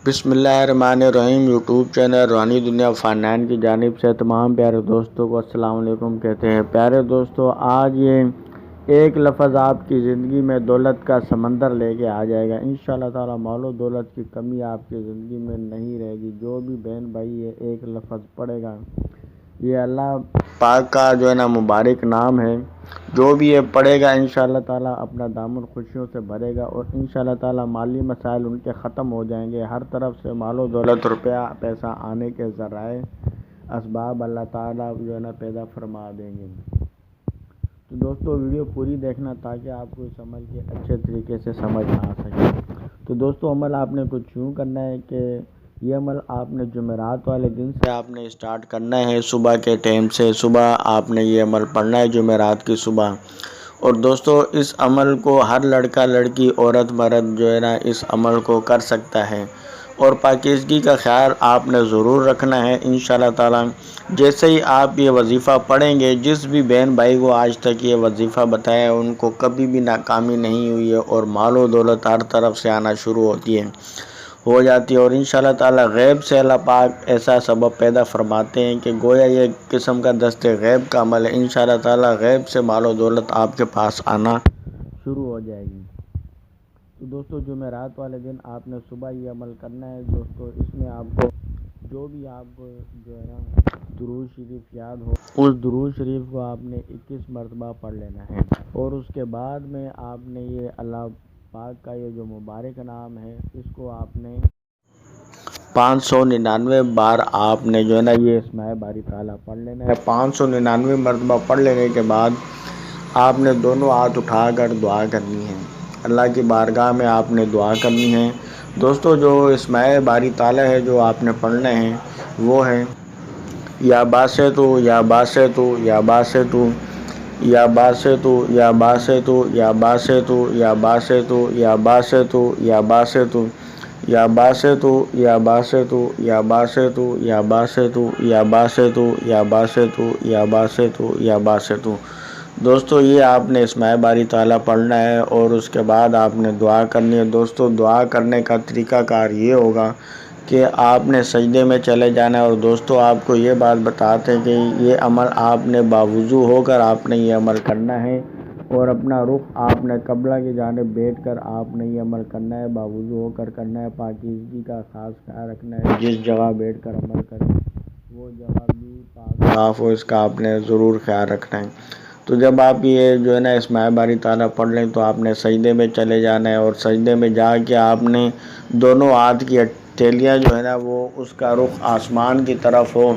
بسم اللہ الرحمن الرحیم۔ یوٹیوب چینل روحانی دنیا فنان کی جانب سے تمام پیارے دوستوں کو السلام علیکم کہتے ہیں۔ پیارے دوستوں، آج یہ ایک لفظ آپ کی زندگی میں دولت کا سمندر لے کے آ جائے گا۔ انشاءاللہ تعالی مال و دولت کی کمی آپ کی زندگی میں نہیں رہے گی۔ جو بھی بہن بھائی یہ ایک لفظ پڑھے گا، یہ اللہ پاک کا مبارک نام ہے، جو بھی یہ پڑھے گا انشاءاللہ تعالی اپنا دامن خوشیوں سے بھرے گا، اور انشاءاللہ تعالی مالی مسائل ان کے ختم ہو جائیں گے۔ ہر طرف سے مال و دولت، روپیہ پیسہ آنے کے ذرائع اسباب اللہ تعالی پیدا فرما دیں گے۔ تو دوستو، ویڈیو پوری دیکھنا تاکہ آپ کو اس عمل کے اچھے طریقے سے سمجھ آ سکے۔ تو دوستو، عمل آپ نے کچھ یوں کرنا ہے کہ یہ عمل آپ نے جمعرات والے دن سے آپ نے اسٹارٹ کرنا ہے۔ صبح کے ٹائم سے صبح آپ نے یہ عمل پڑھنا ہے، جمعرات کی صبح۔ اور دوستو، اس عمل کو ہر لڑکا لڑکی عورت مرد اس عمل کو کر سکتا ہے، اور پاکیزگی کا خیال آپ نے ضرور رکھنا ہے انشاءاللہ تعالی۔ جیسے ہی آپ یہ وظیفہ پڑھیں گے، جس بھی بہن بھائی کو آج تک یہ وظیفہ بتایا ان کو کبھی بھی ناکامی نہیں ہوئی ہے، اور مال و دولت ہر طرف سے آنا شروع ہو جاتی ہے، اور انشاءاللہ تعالی غیب سے اللہ پاک ایسا سبب پیدا فرماتے ہیں کہ گویا یہ قسم کا دست غیب کا عمل ہے۔ انشاءاللہ تعالی غیب سے مال و دولت آپ کے پاس آنا شروع ہو جائے گی۔ تو دوستو، جمعرات والے دن آپ نے صبح یہ عمل کرنا ہے۔ دوستو، اس میں آپ کو جو بھی آپ کو درود شریف یاد ہو، اس درود شریف کو آپ نے 21 مرتبہ پڑھ لینا ہے، اور اس کے بعد میں آپ نے یہ اللہ پاک کا یہ جو مبارک نام ہے، اس کو آپ نے 599 بار آپ نے یہ اسماء باری تعالیٰ پڑھ لینا ہے۔ 599 مرتبہ پڑھ لینے کے بعد آپ نے دونوں ہاتھ اٹھا کر دعا کرنی ہے، اللہ کی بارگاہ میں آپ نے دعا کرنی ہے۔ دوستو، جو اسماء باری تعالیٰ ہے جو آپ نے پڑھنا ہے وہ ہے یا باسطو یا باسطو یا باسطو یا باسطو یا باسطو یا باسطو یا باسطو یا باسطو یا باسطو یا باسطو یا باسطو یا باسطو یا باسطو یا باسطو یا باسطو یا باسطو یا باسطو۔ دوستو، یہ آپ نے اسماء باری تعالیٰ پڑھنا ہے، اور اس کے بعد آپ نے دعا کرنی ہے۔ دوستو، دعا کرنے کا طریقہ کار یہ ہوگا کہ آپ نے سجدے میں چلے جانا ہے، اور دوستو آپ کو یہ بات بتاتے ہیں کہ یہ عمل آپ نے باوضو ہو کر آپ نے یہ عمل کرنا ہے، اور اپنا رخ آپ نے قبلہ کی جانب بیٹھ کر آپ نے یہ عمل کرنا ہے، باوضو ہو کر کرنا ہے۔ پاکیزگی کا خاص خیال رکھنا ہے، جس جگہ بیٹھ کر عمل کریں وہ جگہ بھی پاک صاف ہو، اس کا آپ نے ضرور خیال رکھنا ہے۔ تو جب آپ یہ اسماء باری تعالیٰ پڑھ لیں تو آپ نے سجدے میں چلے جانا ہے، اور سجدے میں جا کے آپ نے دونوں ہاتھ کی ہتھیلیاں وہ اس کا رخ آسمان کی طرف ہو،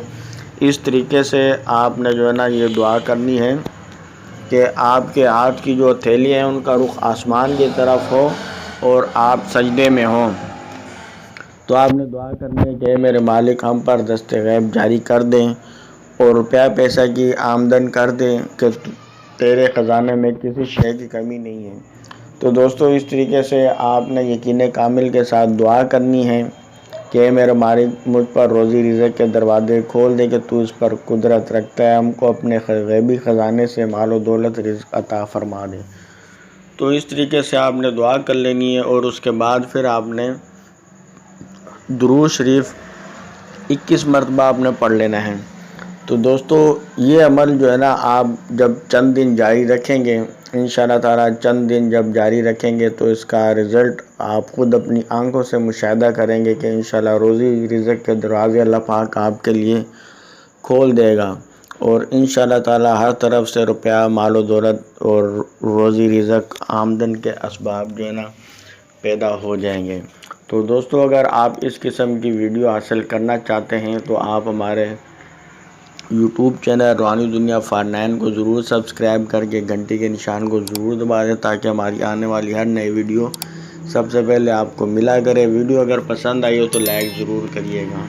اس طریقے سے آپ نے یہ دعا کرنی ہے کہ آپ کے ہاتھ کی جو ہتھیلیاں ہیں ان کا رخ آسمان کی طرف ہو، اور آپ سجدے میں ہوں۔ تو آپ نے دعا کرنی ہے کہ اے میرے مالک، ہم پر دست غیب جاری کر دیں، اور روپیہ پیسہ کی آمدن کر دیں کہ تیرے خزانے میں کسی شے کی کمی نہیں ہے۔ تو دوستو، اس طریقے سے آپ نے یقین کامل کے ساتھ دعا کرنی ہے کہ اے میرے مالک، مجھ پر روزی رزق کے دروازے کھول دے کہ تو اس پر قدرت رکھتا ہے، ہم کو اپنے غیبی خزانے سے مال و دولت رزق عطا فرما دے۔ تو اس طریقے سے آپ نے دعا کر لینی ہے، اور اس کے بعد پھر آپ نے درود شریف 21 مرتبہ آپ نے پڑھ لینا ہے۔ تو دوستو، یہ عمل آپ جب چند دن جاری رکھیں گے، انشاءاللہ تعالی چند دن جب جاری رکھیں گے تو اس کا رزلٹ آپ خود اپنی آنکھوں سے مشاہدہ کریں گے کہ انشاءاللہ روزی رزق کے دروازے اللہ پاک آپ کے لیے کھول دے گا، اور انشاءاللہ تعالی ہر طرف سے روپیہ، مال و دولت اور روزی رزق آمدن کے اسباب پیدا ہو جائیں گے۔ تو دوستو، اگر آپ اس قسم کی ویڈیو حاصل کرنا چاہتے ہیں تو آپ ہمارے یوٹیوب چینل روحانی دنیا فارنائن کو ضرور سبسکرائب کر کے گھنٹی کے نشان کو ضرور دبا دیں، تاکہ ہماری آنے والی ہر نئی ویڈیو سب سے پہلے آپ کو ملا کرے۔ ویڈیو اگر پسند آئی ہو تو لائک ضرور کریے گا۔